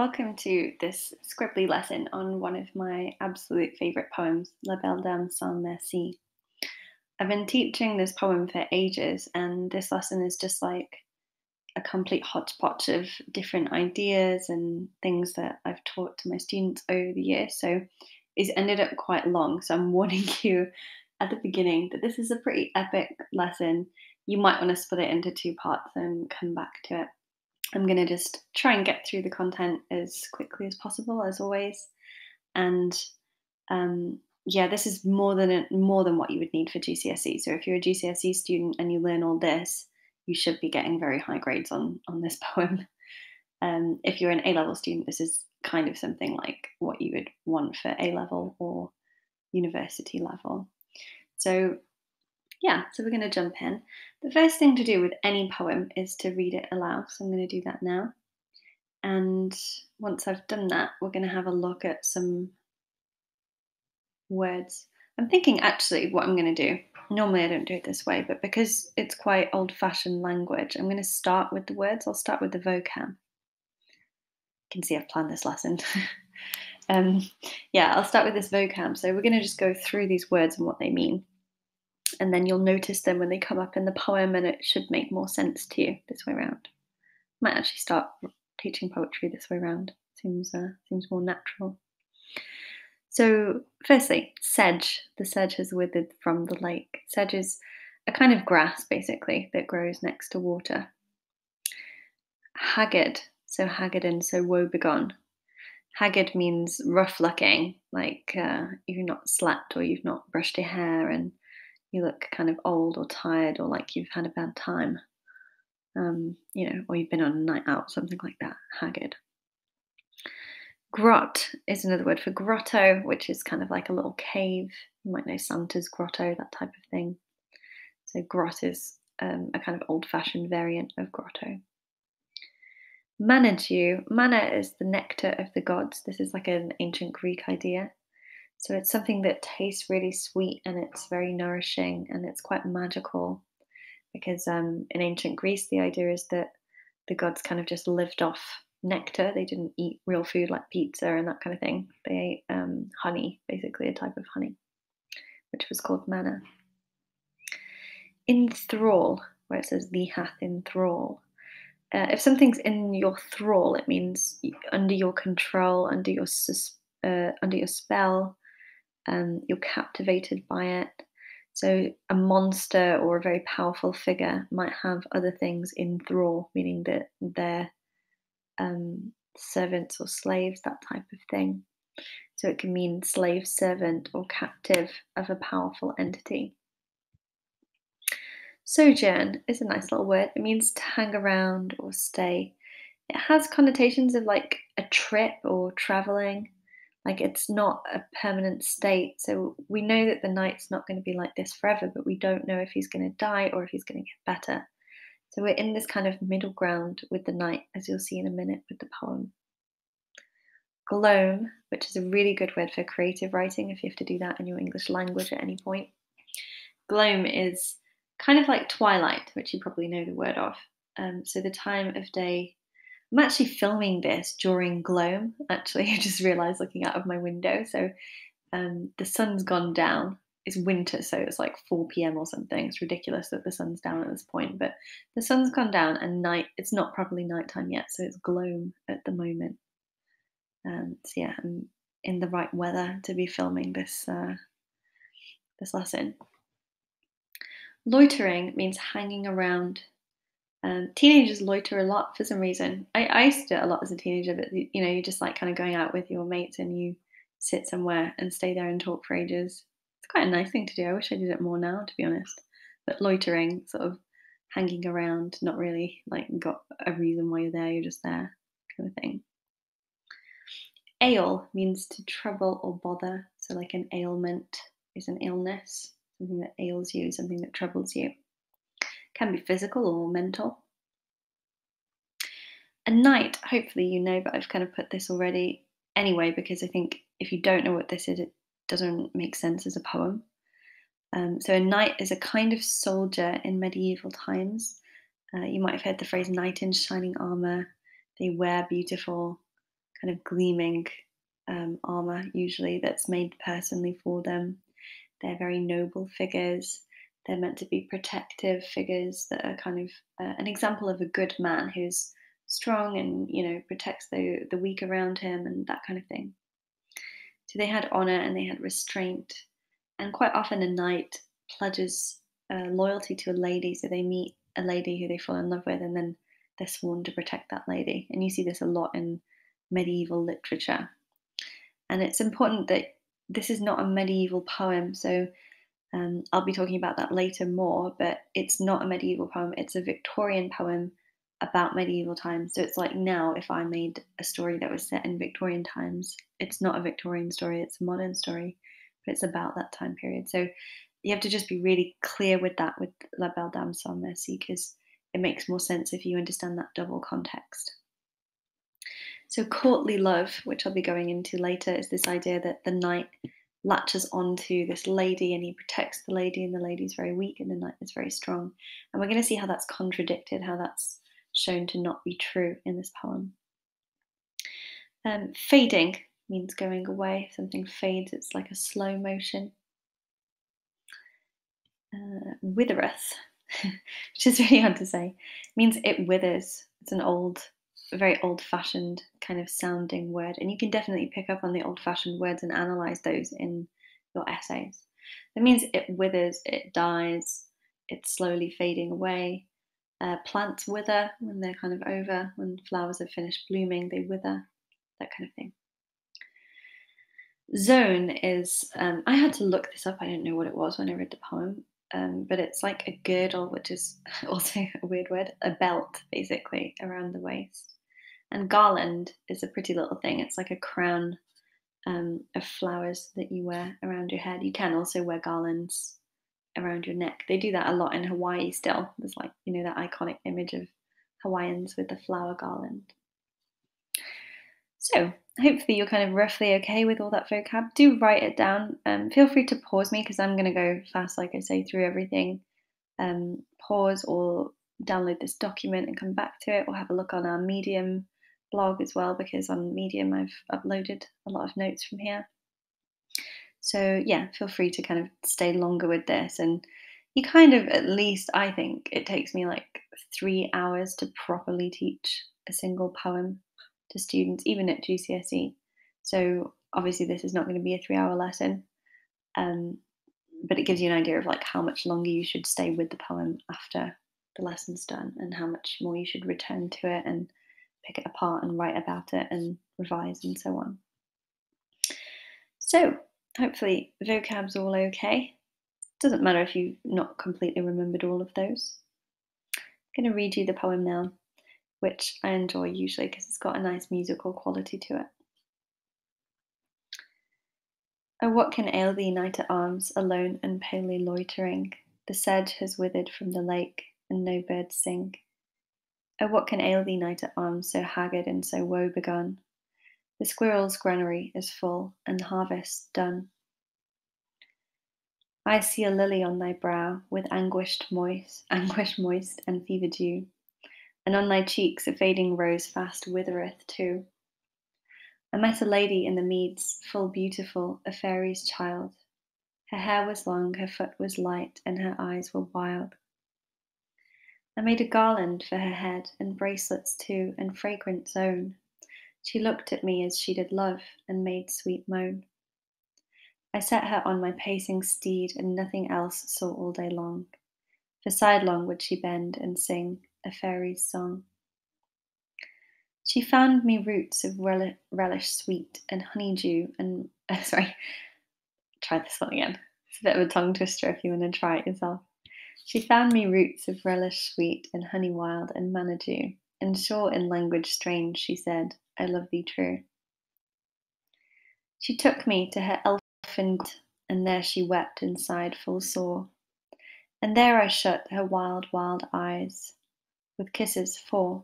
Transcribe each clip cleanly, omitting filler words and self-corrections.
Welcome to this scribbly lesson on one of my absolute favourite poems, La Belle Dame Sans Merci. I've been teaching this poem for ages, and this lesson is just like a complete hodgepodge of different ideas and things that I've taught to my students over the years. So it's ended up quite long. So I'm warning you at the beginning that this is a pretty epic lesson. You might want to split it into two parts and come back to it. I'm going to just try and get through the content as quickly as possible, as always. And yeah, this is more than what you would need for GCSE. So if you're a GCSE student and you learn all this, you should be getting very high grades on this poem. If you're an A level student, this is kind of something like what you would want for A level or university level. So yeah, so we're going to jump in. The first thing to do with any poem is to read it aloud. So I'm going to do that now. And once I've done that, we're going to have a look at some words. I'm thinking actually what I'm going to do. Normally I don't do it this way, but because it's quite old fashioned language, I'm going to start with the words. I'll start with the vocab. You can see I've planned this lesson. Yeah, I'll start with this vocab. So we're going to just go through these words and what they mean. And then you'll notice them when they come up in the poem, and it should make more sense to you this way around. Might actually start teaching poetry this way around. Seems more natural. So, firstly, sedge. The sedge has withered from the lake. Sedge is a kind of grass, basically, that grows next to water. Haggard. So haggard and so woebegone. Haggard means rough-looking, like you've not slept or you've not brushed your hair and you look kind of old or tired or like you've had a bad time. Or you've been on a night out, something like that. Haggard. Grot is another word for grotto, which is kind of like a little cave. You might know Santa's grotto, that type of thing. So grot is a kind of old-fashioned variant of grotto. Manna dew. Manna is the nectar of the gods. This is like an ancient Greek idea. So it's something that tastes really sweet and it's very nourishing and it's quite magical because in ancient Greece, the idea is that the gods kind of just lived off nectar. They didn't eat real food like pizza and that kind of thing. They ate honey, basically a type of honey, which was called manna. Enthrall, where it says thee hath enthrall. If something's in your thrall, it means under your control, under your spell. You're captivated by it. So a monster or a very powerful figure might have other things in thrall, meaning that they're servants or slaves, that type of thing. So it can mean slave, servant, or captive of a powerful entity. Sojourn is a nice little word. It means to hang around or stay. It has connotations of like a trip or traveling. Like it's not a permanent state. So we know that the knight's not going to be like this forever, but we don't know if he's going to die or if he's going to get better. So we're in this kind of middle ground with the knight, as you'll see in a minute with the poem. Gloam, which is a really good word for creative writing if you have to do that in your English language at any point. Gloam is kind of like twilight, which you probably know the word of. So the time of day. I'm actually filming this during gloam, actually. I just realised looking out of my window. So the sun's gone down. It's winter, so it's like 4 p.m. or something. It's ridiculous that the sun's down at this point, but the sun's gone down and it's not properly nighttime yet, so it's gloam at the moment. So yeah, I'm in the right weather to be filming this lesson. Loitering means hanging around. Teenagers loiter a lot for some reason. I used to do it a lot as a teenager, but you're just like kind of going out with your mates and you sit somewhere and stay there and talk for ages. It's quite a nice thing to do. I wish I did it more now, to be honest. But loitering, sort of hanging around, not really like got a reason why you're there, you're just there, kind of thing. Ail means to trouble or bother. So like an ailment is an illness, something that ails you, something that troubles you. Can be physical or mental. A knight, hopefully you know, but I've kind of put this already anyway, because I think if you don't know what this is, it doesn't make sense as a poem. So a knight is a kind of soldier in medieval times. You might have heard the phrase knight in shining armour. They wear beautiful kind of gleaming armor, usually that's made personally for them. They're very noble figures. They're meant to be protective figures that are kind of an example of a good man who's strong and protects the weak around him and that kind of thing. So they had honor and they had restraint, and quite often a knight pledges loyalty to a lady. So they meet a lady who they fall in love with, and then they're sworn to protect that lady. And you see this a lot in medieval literature. And it's important that this is not a medieval poem. So I'll be talking about that later more, but it's not a medieval poem. It's a Victorian poem about medieval times. So it's like now, if I made a story that was set in Victorian times, it's not a Victorian story, it's a modern story, but it's about that time period. So you have to just be really clear with that with La Belle Dame Sans Merci, because it makes more sense if you understand that double context. So, courtly love, which I'll be going into later, is this idea that the knight latches onto this lady and he protects the lady, and the lady's very weak and the knight is very strong. And we're going to see how that's contradicted, how that's shown to not be true in this poem. Fading means going away. If something fades, it's like a slow motion. Withereth, which is really hard to say, means it withers. It's an very old-fashioned kind of sounding word, and you can definitely pick up on the old-fashioned words and analyze those in your essays. That means it withers, it dies, it's slowly fading away. Plants wither when they're kind of over, when flowers have finished blooming, they wither, that kind of thing. Zone is, I had to look this up, I didn't know what it was when I read the poem, but it's like a girdle, which is also a weird word, a belt basically around the waist. And garland is a pretty little thing, it's like a crown of flowers that you wear around your head. You can also wear garlands around your neck. They do that a lot in Hawaii still. There's like, that iconic image of Hawaiians with the flower garland. So, hopefully you're kind of roughly okay with all that vocab. Do write it down. Feel free to pause me because I'm going to go fast, like I say, through everything. Pause or download this document and come back to it, or have a look on our Medium blog as well, because on Medium I've uploaded a lot of notes from here. So yeah, feel free to kind of stay longer with this, and you kind of, at least I think it takes me like 3 hours to properly teach a single poem to students, even at GCSE. So obviously this is not going to be a 3-hour lesson, but it gives you an idea of like how much longer you should stay with the poem after the lesson's done, and how much more you should return to it and pick it apart and write about it and revise and so on. So hopefully vocab's all okay. Doesn't matter if you've not completely remembered all of those. I'm going to read you the poem now, which I enjoy usually because it's got a nice musical quality to it. Oh, what can ail thee, knight at arms, alone and palely loitering? The sedge has withered from the lake, and no birds sing. Oh, what can ail thee, knight at arms, so haggard and so woe begun? The squirrel's granary is full, and the harvest done. I see a lily on thy brow, with anguish moist, and fever dew, and on thy cheeks a fading rose fast withereth too. I met a lady in the meads, full beautiful, a fairy's child. Her hair was long, her foot was light, and her eyes were wild. I made a garland for her head, and bracelets too, and fragrant zone. She looked at me as she did love, and made sweet moan. I set her on my pacing steed, and nothing else saw all day long, for sidelong would she bend and sing a fairy's song. She found me roots of relish sweet, and honeydew, and sorry, try this one again. It's a bit of a tongue twister if you want to try it yourself. She found me roots of relish sweet, and honey wild, and manna-dew, and sure in language strange she said, I love thee true. She took me to her elfin grot, and there she wept and sighed full sore, and there I shut her wild, wild eyes with kisses 4.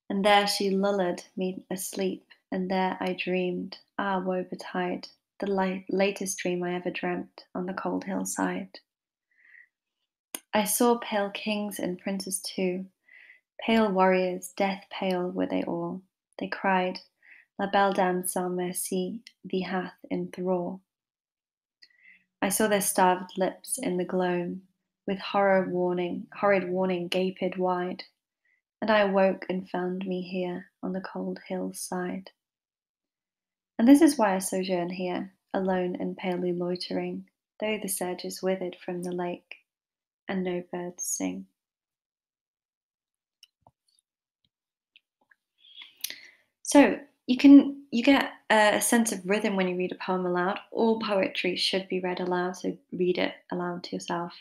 And there she lulled me asleep, and there I dreamed, ah woe betide, the latest dream I ever dreamt on the cold hillside. I saw pale kings and princes too, pale warriors, death pale were they all. They cried, La Belle Dame Sans Merci thee hath in thrall. I saw their starved lips in the gloam, with horrid warning gaped wide, and I awoke and found me here on the cold hill's side. And this is why I sojourn here, alone and palely loitering, though the sedge is withered from the lake, and no birds sing. So you get a sense of rhythm when you read a poem aloud. All poetry should be read aloud, so read it aloud to yourself.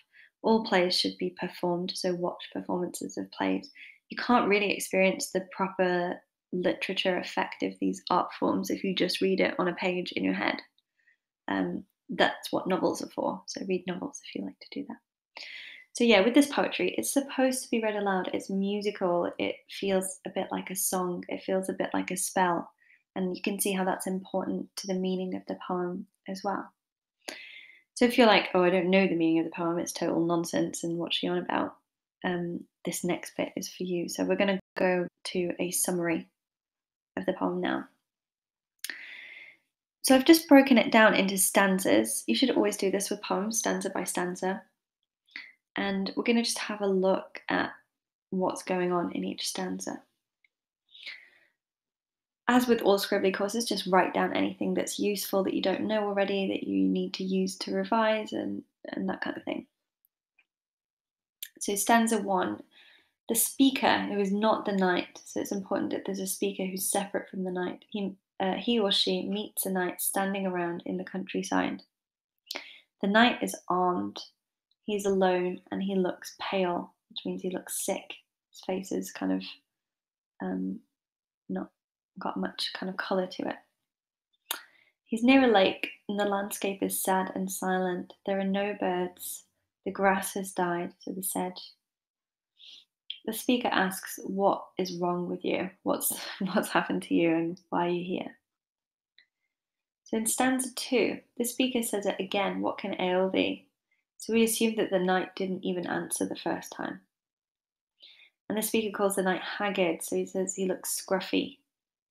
All plays should be performed, so watch performances of plays. You can't really experience the proper literature effect of these art forms if you just read it on a page in your head. That's what novels are for, so read novels if you like to do that. So yeah, with this poetry, it's supposed to be read aloud. It's musical. It feels a bit like a song. It feels a bit like a spell. And you can see how that's important to the meaning of the poem as well. So if you're like, oh, I don't know the meaning of the poem, it's total nonsense and what's she on about, this next bit is for you. So we're going to go to a summary of the poem now. So I've just broken it down into stanzas. You should always do this with poems, stanza by stanza. And we're going to just have a look at what's going on in each stanza. As with all Scribbly courses, just write down anything that's useful that you don't know already, that you need to use to revise and that kind of thing. So stanza 1, the speaker who is not the knight, so it's important that there's a speaker who's separate from the knight. He or she meets a knight standing around in the countryside. The knight is armed. He's alone and he looks pale, which means he looks sick. His face is kind of not got much kind of colour to it. He's near a lake and the landscape is sad and silent. There are no birds. The grass has died, so the sedge. The speaker asks, what is wrong with you? What's happened to you and why are you here? So in stanza 2, the speaker says it again, what can ail thee? So we assume that the knight didn't even answer the first time. And the speaker calls the knight haggard, so he says he looks scruffy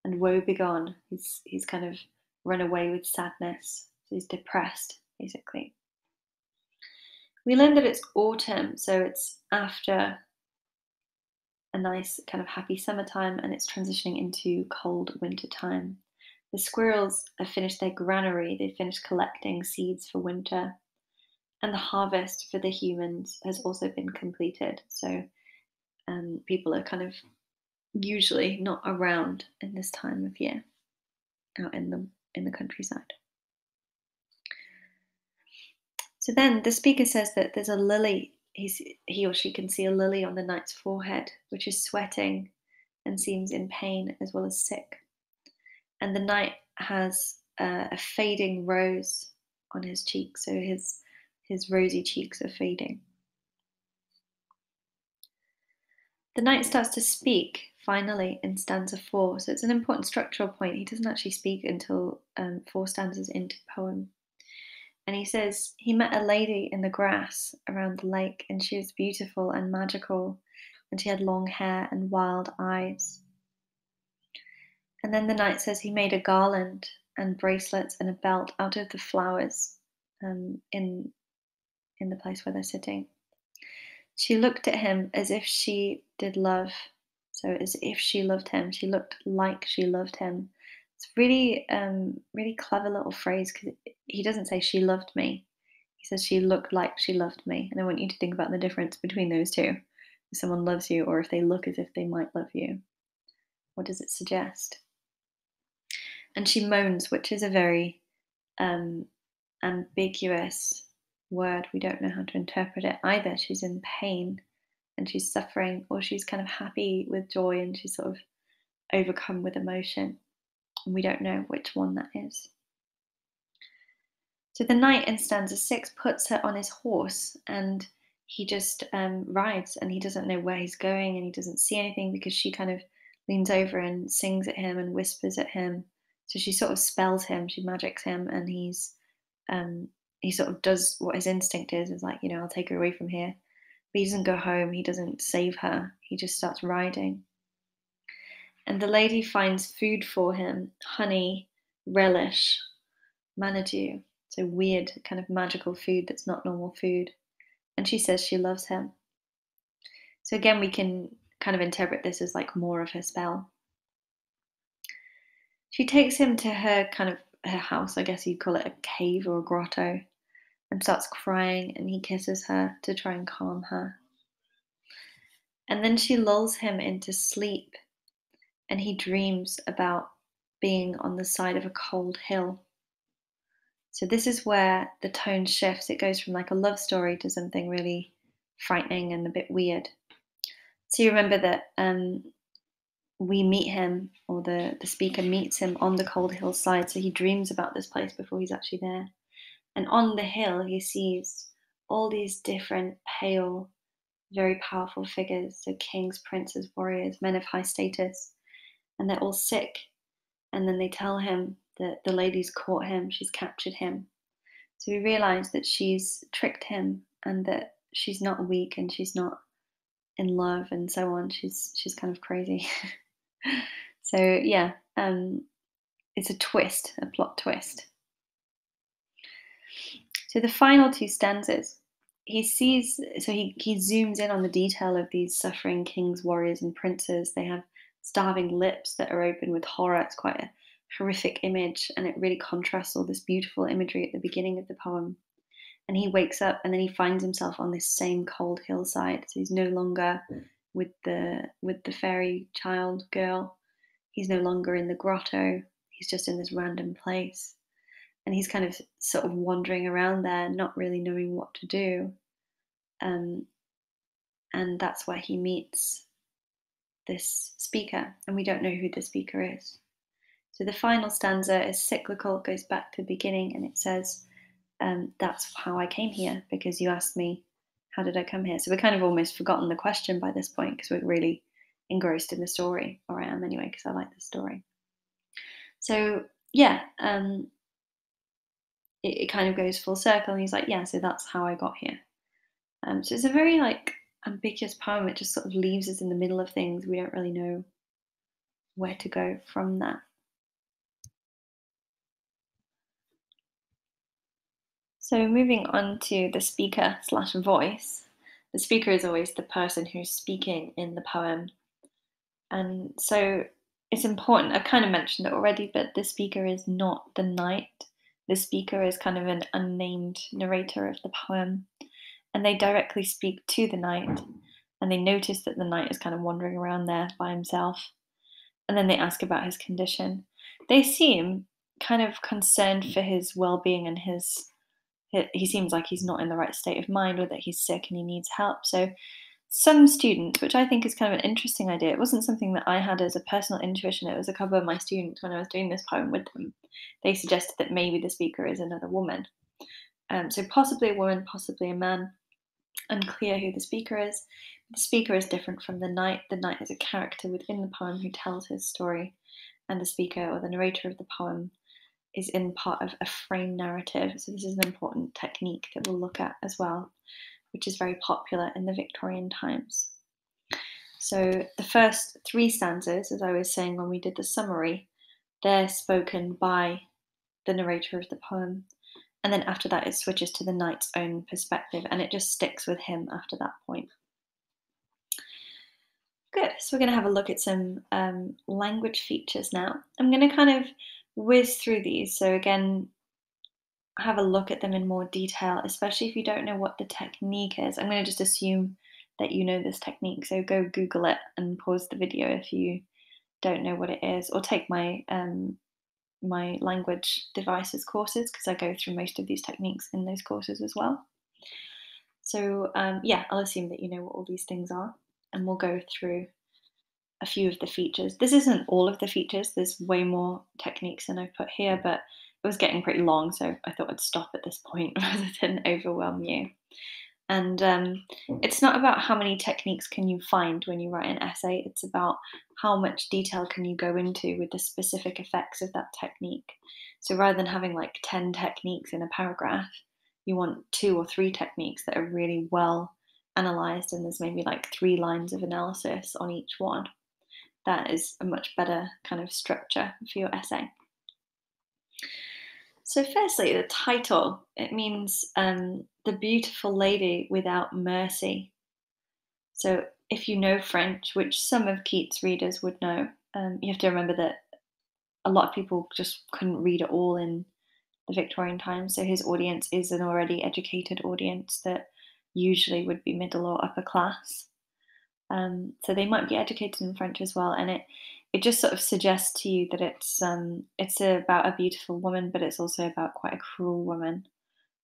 and woebegone. He's kind of run away with sadness, so he's depressed, basically. We learn that it's autumn, so it's after a nice kind of happy summertime and it's transitioning into cold winter time. The squirrels have finished their granary, they've finished collecting seeds for winter. And the harvest for the humans has also been completed. So people are kind of usually not around in this time of year out in the countryside. So then the speaker says that there's a lily. He or she can see a lily on the knight's forehead, which is sweating and seems in pain as well as sick. And the knight has a fading rose on his cheek, so his rosy cheeks are fading. The knight starts to speak, finally, in stanza 4, so it's an important structural point. He doesn't actually speak until 4 stanzas into the poem. And he says, he met a lady in the grass around the lake, and she was beautiful and magical, and she had long hair and wild eyes. And then the knight says he made a garland and bracelets and a belt out of the flowers in the place where they're sitting. She looked at him as if she did love, so as if she loved him. She looked like she loved him. It's really, really clever little phrase because he doesn't say she loved me. He says she looked like she loved me. And I want you to think about the difference between those two. If someone loves you or if they look as if they might love you. What does it suggest? And she moans, which is a very ambiguous word. We don't know how to interpret it either. She's in pain and she's suffering, or she's kind of happy with joy and she's sort of overcome with emotion. And we don't know which one that is. So the knight in stanza 6 puts her on his horse and he just rides and he doesn't know where he's going and he doesn't see anything because she kind of leans over and sings at him and whispers at him. So she sort of spells him, she magics him, and he sort of does what his instinct is like, I'll take her away from here. But he doesn't go home, he doesn't save her, he just starts riding. And the lady finds food for him, honey, relish, manadu, so weird kind of magical food that's not normal food. And she says she loves him. So again, we can kind of interpret this as like more of her spell. She takes him to her kind of her house, I guess you'd call it a cave or a grotto, and starts crying, and he kisses her to try and calm her. And then she lulls him into sleep, and he dreams about being on the side of a cold hill. So this is where the tone shifts. It goes from like a love story to something really frightening and a bit weird. So you remember that we meet him, or the speaker meets him on the cold hillside. So he dreams about this place before he's actually there. And on the hill, he sees all these different pale, very powerful figures. So kings, princes, warriors, men of high status. And they're all sick. And then they tell him that the lady's caught him, she's captured him. So we realize that she's tricked him and that she's not weak and she's not in love and so on. She's kind of crazy. So yeah, it's a twist, a plot twist. So the final two stanzas, he sees, so he zooms in on the detail of these suffering kings, warriors, and princes. They have starving lips that are open with horror. It's quite a horrific image, and it really contrasts all this beautiful imagery at the beginning of the poem. And he wakes up, and then he finds himself on this same cold hillside. So he's no longer with the fairy child girl. He's no longer in the grotto. He's just in this random place. And he's kind of sort of wandering around there, not really knowing what to do. And that's where he meets this speaker, and we don't know who the speaker is. So the final stanza is cyclical, it goes back to the beginning, and it says, that's how I came here, because you asked me, how did I come here? So we're kind of almost forgotten the question by this point, because we're really engrossed in the story, or I am anyway, because I like the story. So yeah, it kind of goes full circle, and he's like, yeah, so that's how I got here. So it's a very like ambiguous poem. It just sort of leaves us in the middle of things. We don't really know where to go from that. So moving on to the speaker slash voice. The speaker is always the person who's speaking in the poem. And so it's important, I've kind of mentioned it already, but the speaker is not the knight. The speaker is kind of an unnamed narrator of the poem. And they directly speak to the knight, and they notice that the knight is kind of wandering around there by himself. And then they ask about his condition. They seem kind of concerned for his well-being, and he seems like he's not in the right state of mind, or that he's sick and he needs help. So some students, which I think is kind of an interesting idea, it wasn't something that I had as a personal intuition, it was a couple of my students when I was doing this poem with them. They suggested that maybe the speaker is another woman. So possibly a woman, possibly a man. Unclear who the speaker is. The speaker is different from the knight. The knight is a character within the poem who tells his story, and the speaker, or the narrator of the poem, is in part of a frame narrative. So this is an important technique that we'll look at as well, which is very popular in the Victorian times. So the first three stanzas, as I was saying when we did the summary, they're spoken by the narrator of the poem. And then after that, it switches to the knight's own perspective, and it just sticks with him after that point. Good, so we're going to have a look at some language features now. I'm going to kind of whiz through these. So again, have a look at them in more detail, especially if you don't know what the technique is. I'm going to just assume that you know this technique. So go Google it and pause the video if you don't know what it is, or take my my language devices courses, because I go through most of these techniques in those courses as well. So yeah, I'll assume that you know what all these things are, and we'll go through a few of the features. This isn't all of the features, there's way more techniques than I've put here, but it was getting pretty long, so I thought I'd stop at this point rather than overwhelm you. And it's not about how many techniques can you find when you write an essay, it's about how much detail can you go into with the specific effects of that technique. So rather than having like 10 techniques in a paragraph, you want 2 or 3 techniques that are really well analysed, and there's maybe like 3 lines of analysis on each one. that is a much better kind of structure for your essay. So, firstly, the title, it means the beautiful lady without mercy. So, if you know French, which some of Keats' readers would know, you have to remember that a lot of people just couldn't read at all in the Victorian times. So, his audience is an already educated audience that usually would be middle or upper class. So they might be educated in French as well, and it just sort of suggests to you that it's about a beautiful woman, but it's also about quite a cruel woman,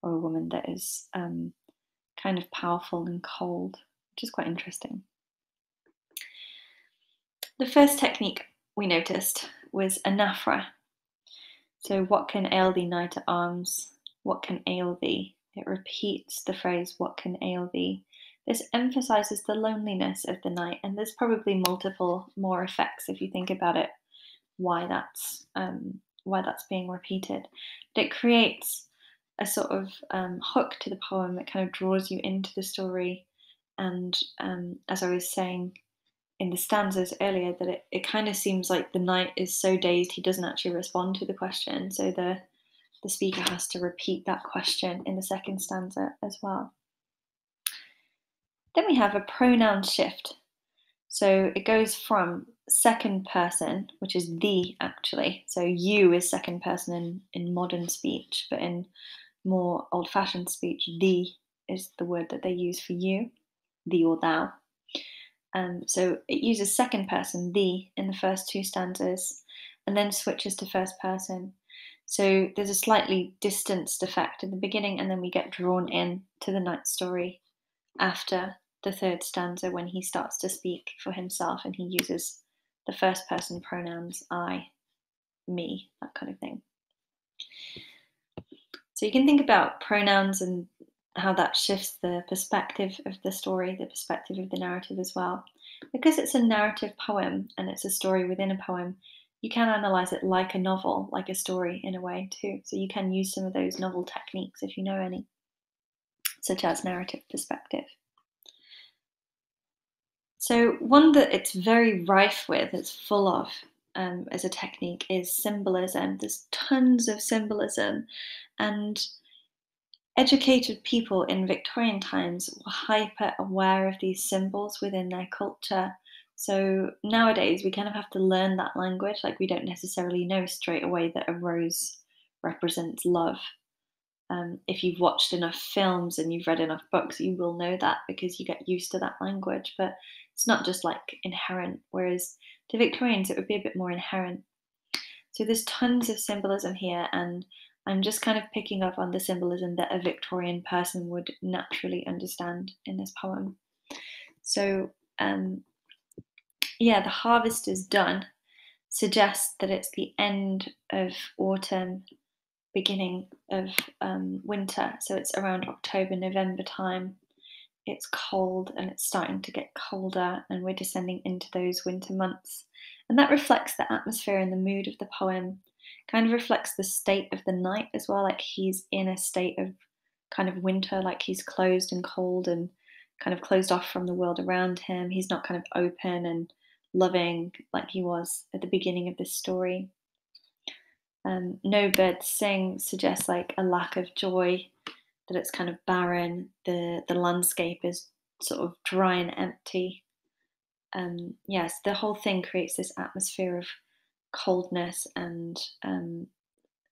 or a woman that is kind of powerful and cold, which is quite interesting. The first technique we noticed was anaphora. So, what can ail thee, knight at arms? What can ail thee? It repeats the phrase, what can ail thee? This emphasizes the loneliness of the knight, and there's probably multiple more effects if you think about it, why that's being repeated. But it creates a sort of hook to the poem that kind of draws you into the story. And as I was saying in the stanzas earlier, that it kind of seems like the knight is so dazed he doesn't actually respond to the question. So the speaker has to repeat that question in the second stanza as well. Then we have a pronoun shift. So it goes from second person, which is thee actually. So you is second person in modern speech, but in more old-fashioned speech, thee is the word that they use for you, thee or thou. So it uses second person, thee, in the first two stanzas, and then switches to first person. So there's a slightly distanced effect in the beginning, and then we get drawn in to the knight's story after the third stanza when he starts to speak for himself and he uses the first person pronouns I, me, that kind of thing. So you can think about pronouns and how that shifts the perspective of the story, the perspective of the narrative as well. Because it's a narrative poem and it's a story within a poem, you can analyse it like a novel, like a story in a way too. So you can use some of those novel techniques if you know any, such as narrative perspective. So one that it's very rife with, it's full of as a technique, is symbolism. There's tons of symbolism, and educated people in Victorian times were hyper aware of these symbols within their culture. So nowadays we kind of have to learn that language. Like, we don't necessarily know straight away that a rose represents love. If you've watched enough films and you've read enough books, you will know that because you get used to that language. But it's not just like inherent, whereas to Victorians it would be a bit more inherent. So there's tons of symbolism here, and I'm just kind of picking up on the symbolism that a Victorian person would naturally understand in this poem. So the harvest is done suggests that it's the end of autumn, beginning of winter. So it's around October, November time. It's cold and it's starting to get colder, and we're descending into those winter months. And that reflects the atmosphere and the mood of the poem, kind of reflects the state of the knight as well. Like, he's in a state of kind of winter, like he's closed and cold and kind of closed off from the world around him. He's not kind of open and loving like he was at the beginning of this story. No birds sing suggests like a lack of joy, that it's kind of barren. The landscape is sort of dry and empty. Yes, the whole thing creates this atmosphere of coldness and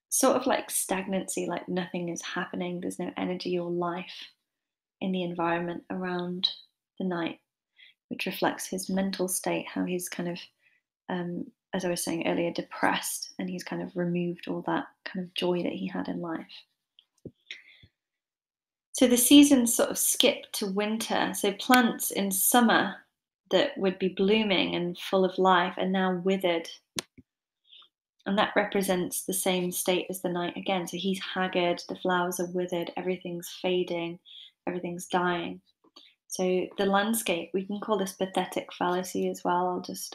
sort of like stagnancy, like nothing is happening. There's no energy or life in the environment around the knight, which reflects his mental state, how he's kind of, as I was saying earlier, depressed, and he's kind of removed all that kind of joy that he had in life. So the seasons sort of skip to winter. So plants in summer that would be blooming and full of life are now withered. And that represents the same state as the knight again. So he's haggard, the flowers are withered, everything's fading, everything's dying. So the landscape, we can call this pathetic fallacy as well. I'll just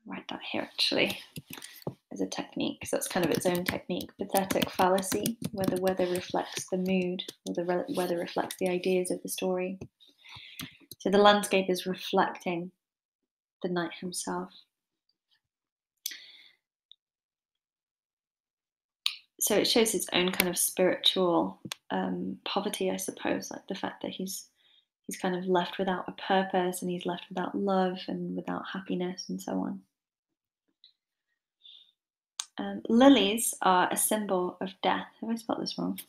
write that here actually as a technique, because that's kind of its own technique. Pathetic fallacy, where the weather reflects the mood, or the weather reflects the ideas of the story. So the landscape is reflecting the knight himself. So it shows his own kind of spiritual poverty, I suppose, like the fact that he's kind of left without a purpose, and he's left without love and without happiness and so on. Lilies are a symbol of death. Have I spelled this wrong?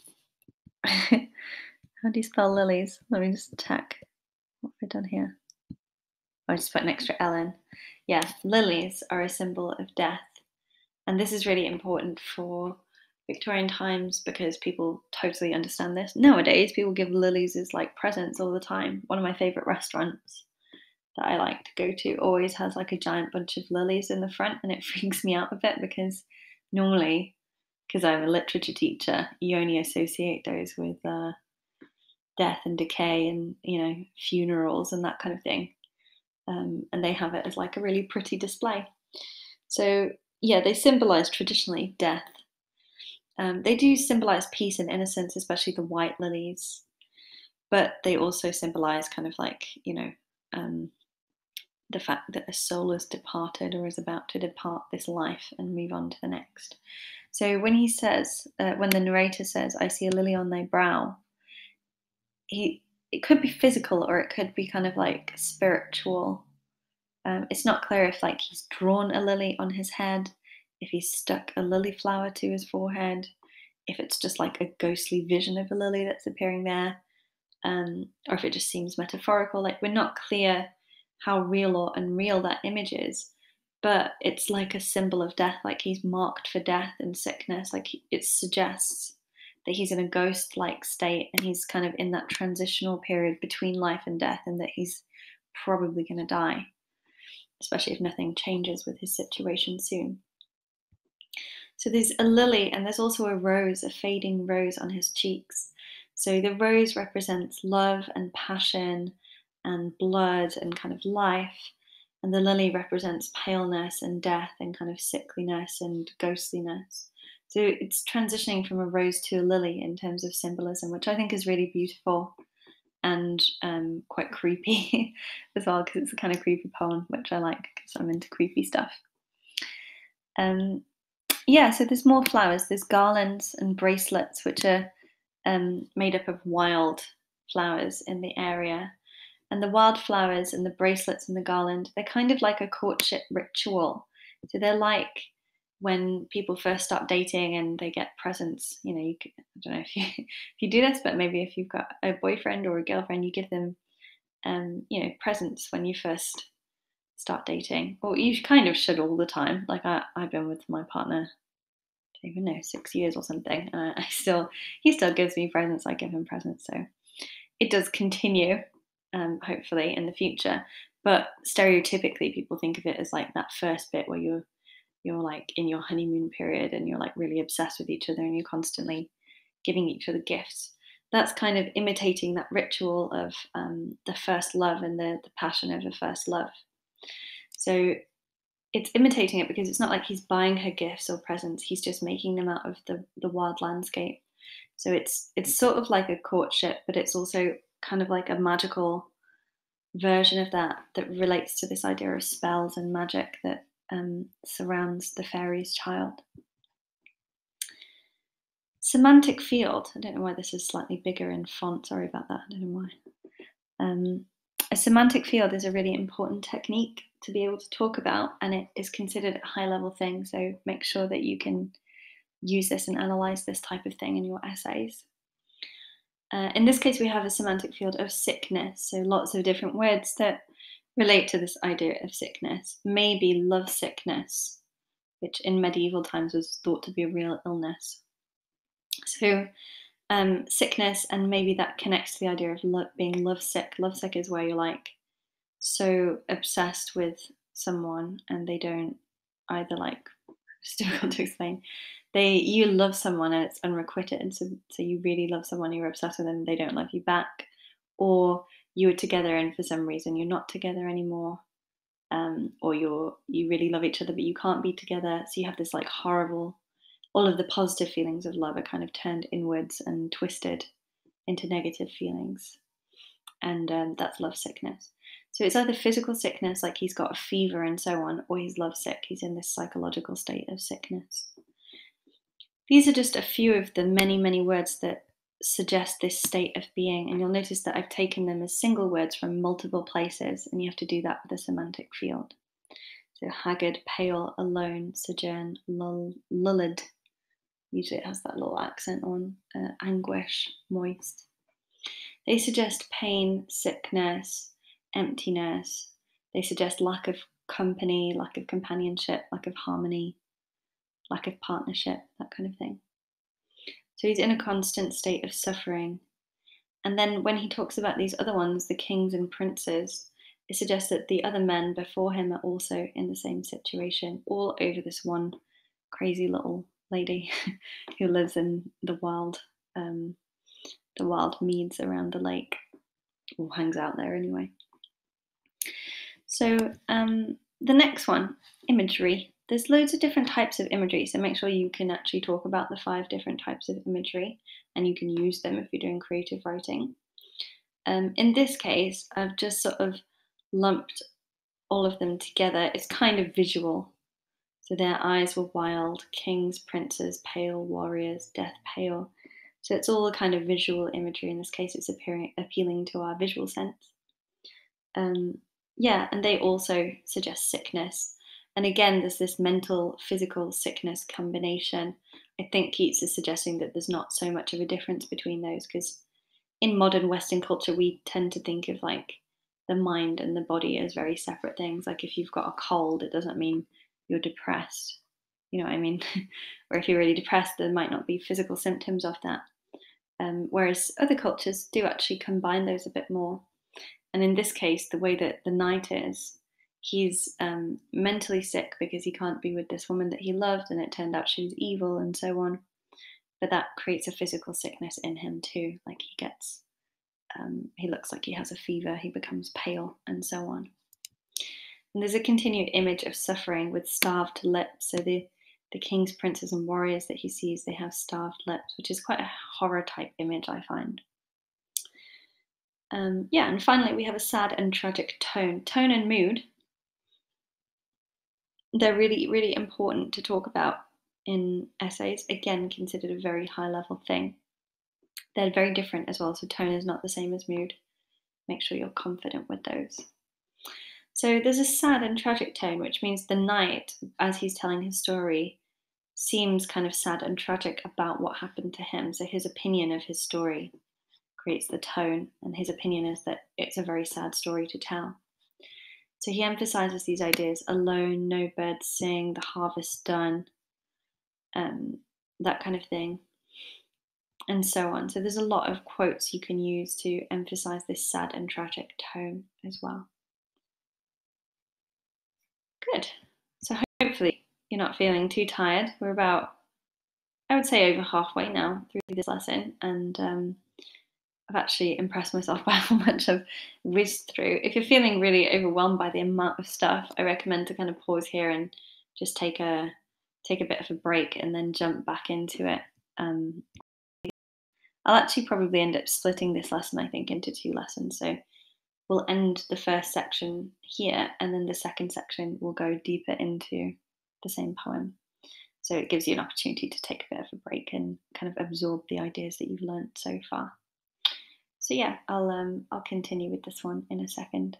How do you spell lilies? Let me just check. What have I done here? Oh, I just put an extra L in. Yeah, lilies are a symbol of death. And this is really important for Victorian times because people totally understand this. Nowadays, people give lilies as like presents all the time. One of my favorite restaurants that I like to go to always has like a giant bunch of lilies in the front, and it freaks me out a bit because normally, because I'm a literature teacher, you only associate those with death and decay and, funerals and that kind of thing. And they have it as like a really pretty display. So yeah, they symbolize traditionally death. They do symbolize peace and innocence, especially the white lilies, but they also symbolize kind of like, the fact that a soul has departed or is about to depart this life and move on to the next. So when he says, when the narrator says, "I see a lily on thy brow," it could be physical or it could be kind of like spiritual. It's not clear if like he's drawn a lily on his head, if he's stuck a lily flower to his forehead, if it's just like a ghostly vision of a lily that's appearing there, or if it just seems metaphorical. Like we're not clear how real or unreal that image is, but it's like a symbol of death, like he's marked for death and sickness. Like it suggests that he's in a ghost-like state and he's kind of in that transitional period between life and death, and that he's probably going to die, especially if nothing changes with his situation soon. So there's a lily and there's also a rose, a fading rose on his cheeks. So the rose represents love and passion and blood and kind of life. And the lily represents paleness and death and kind of sickliness and ghostliness. So it's transitioning from a rose to a lily in terms of symbolism, which I think is really beautiful and quite creepy as well, because it's a kind of creepy poem, which I like because I'm into creepy stuff. Yeah, so there's more flowers. There's garlands and bracelets, which are made up of wild flowers in the area. And the wildflowers and the bracelets and the garland, they're kind of like a courtship ritual. So they're like when people first start dating and they get presents. I don't know if you do this, but maybe if you've got a boyfriend or a girlfriend, you give them, presents when you first start dating. Or you kind of should all the time. Like I've been with my partner, I don't even know, 6 years or something. He still gives me presents. I give him presents. So it does continue. Hopefully in the future, but stereotypically people think of it as like that first bit where you're like in your honeymoon period and you're like really obsessed with each other and you're constantly giving each other gifts. That's kind of imitating that ritual of the first love and the passion of a first love. So it's imitating it because it's not like he's buying her gifts or presents, he's just making them out of the wild landscape. So it's sort of like a courtship, but it's also kind of like a magical version of that relates to this idea of spells and magic that surrounds the fairy's child. Semantic Field. I don't know why this is slightly bigger in font. Sorry about that. I don't know why. A semantic field is a really important technique to be able to talk about, and it is considered a high-level thing. So make sure that you can use this and analyze this type of thing in your essays. In this case, we have a semantic field of sickness, so lots of different words that relate to this idea of sickness. Maybe love sickness, which in medieval times was thought to be a real illness. So sickness, and maybe that connects to the idea of being lovesick. Lovesick is where you're like so obsessed with someone and they don't either like, it's difficult to explain. You love someone and it's unrequited. So you really love someone, you're obsessed with them, they don't love you back. Or you were together and for some reason you're not together anymore. Or you really love each other, but you can't be together. So you have this like horrible, all of the positive feelings of love are kind of turned inwards and twisted into negative feelings. And that's love sickness. So it's either physical sickness, like he's got a fever and so on, or he's lovesick. He's in this psychological state of sickness. These are just a few of the many, many words that suggest this state of being. And you'll notice that I've taken them as single words from multiple places, and you have to do that with the semantic field. So haggard, pale, alone, sojourn, lulled. Usually it has that little accent on. Anguish, moist. They suggest pain, sickness, emptiness. They suggest lack of company, lack of companionship, lack of harmony, lack of partnership, that kind of thing. So he's in a constant state of suffering. And then when he talks about these other ones, the kings and princes, it suggests that the other men before him are also in the same situation, all over this one crazy little lady who lives in the wild meads around the lake, or hangs out there anyway. So the next one, imagery. There's loads of different types of imagery, so make sure you can actually talk about the 5 different types of imagery, and you can use them if you're doing creative writing. In this case, I've just sort of lumped all of them together. It's kind of visual. So their eyes were wild, kings, princes, pale, warriors, death pale. So it's all a kind of visual imagery. In this case, it's appealing to our visual sense. Yeah, and they also suggest sickness. And again, there's this mental, physical sickness combination. I think Keats is suggesting that there's not so much of a difference between those, because in modern Western culture, we tend to think of like the mind and the body as very separate things. Like if you've got a cold, it doesn't mean you're depressed. You know what I mean? Or if you're really depressed, there might not be physical symptoms of that. Whereas other cultures do actually combine those a bit more. And in this case, the way that the knight is, he's mentally sick because he can't be with this woman that he loved, and it turned out she was evil and so on. But that creates a physical sickness in him too. Like he looks like he has a fever, he becomes pale and so on. And there's a continued image of suffering with starved lips. So the kings, princes and warriors that he sees, they have starved lips, which is quite a horror type image, I find. Yeah, and finally we have a sad and tragic tone. Tone and mood, they're really, really important to talk about in essays. Again, considered a very high level thing. They're very different as well, so tone is not the same as mood. Make sure you're confident with those. So there's a sad and tragic tone, which means the knight, as he's telling his story, seems kind of sad and tragic about what happened to him. So his opinion of his story creates the tone, and his opinion is that it's a very sad story to tell. So he emphasizes these ideas: alone, no birds sing, the harvest done, that kind of thing, and so on. So there's a lot of quotes you can use to emphasize this sad and tragic tone as well. Good. So hopefully you're not feeling too tired. We're about, I would say, over halfway now through this lesson, and I've actually impressed myself by how much I've whizzed through. If you're feeling really overwhelmed by the amount of stuff, I recommend to kind of pause here and just take a bit of a break and then jump back into it. I'll actually probably end up splitting this lesson, I think, into 2 lessons. So we'll end the first section here, and then the second section will go deeper into the same poem. So it gives you an opportunity to take a bit of a break and kind of absorb the ideas that you've learned so far. So yeah, I'll continue with this one in a second.